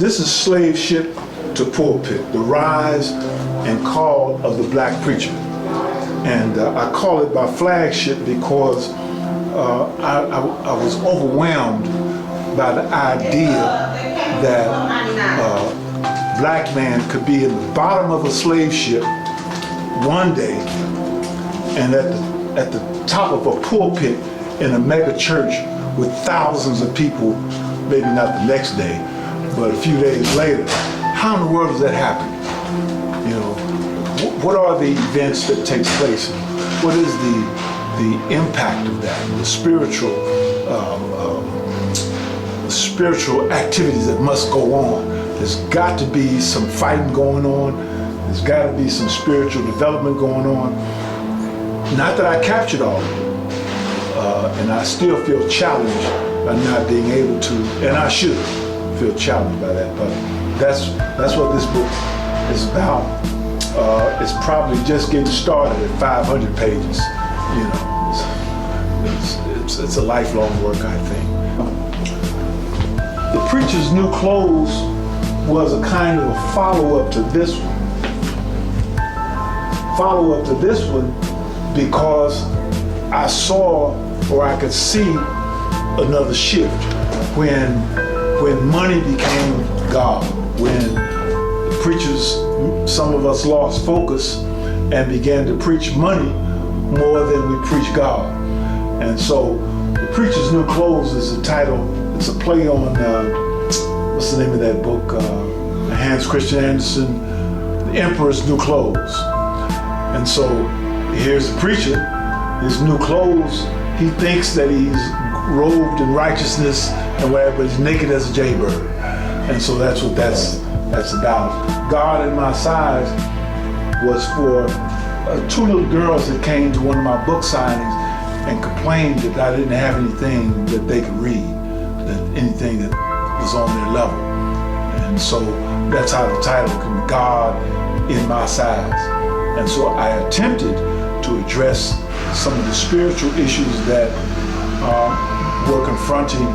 This is Slave Ship to Pulpit, the rise and call of the black preacher. And I call it my flagship because I was overwhelmed by the idea that a black man could be in the bottom of a slave ship one day and at the top of a pulpit in a mega church with thousands of people, maybe not the next day, but a few days later. How in the world does that happen? You know, what are the events that takes place? What is the impact of that? The spiritual activities that must go on. There's got to be some fighting going on. There's got to be some spiritual development going on. Not that I captured all of it, and I still feel challenged by not being able to, and I should feel challenged by that, but that's what this book is about. It's probably just getting started at 500 pages. You know, it's a lifelong work, I think. The Preacher's New Clothes was a kind of a follow-up to this one. Follow-up to this one because I saw, or I could see, another shift when money became God, when the preachers, some of us lost focus and began to preach money more than we preach God. And so The Preacher's New Clothes is the title. It's a play on, what's the name of that book? Hans Christian Andersen, The Emperor's New Clothes. And so here's the preacher, his new clothes. He thinks that he's robed in righteousness and whatever, but he's naked as a jaybird. And so that's what that's about. God in My Size was for two little girls that came to one of my book signings and complained that I didn't have anything that they could read, that anything that was on their level. And so that's how the title came, God in My Size. And so I attempted to address some of the spiritual issues that were confronting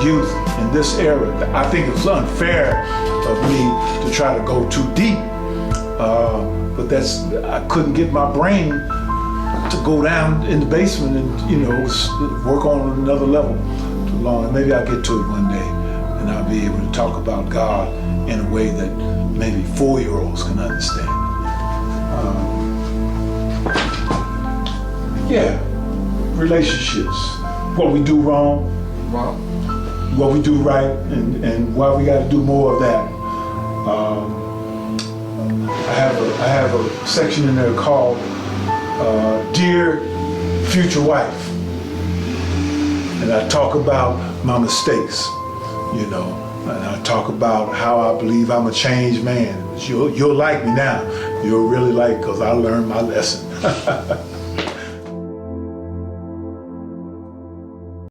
youth in this era. I think it was unfair of me to try to go too deep, but I couldn't get my brain to go down in the basement and work on another level too long. And maybe I'll get to it one day, and I'll be able to talk about God in a way that maybe 4-year-olds can understand. Relationships, what we do wrong, what we do right, and why we got to do more of that. I have a section in there called Dear Future Wife, and I talk about my mistakes, and I talk about how I believe I'm a changed man. You'll like me now. You'll really like, because I learned my lesson.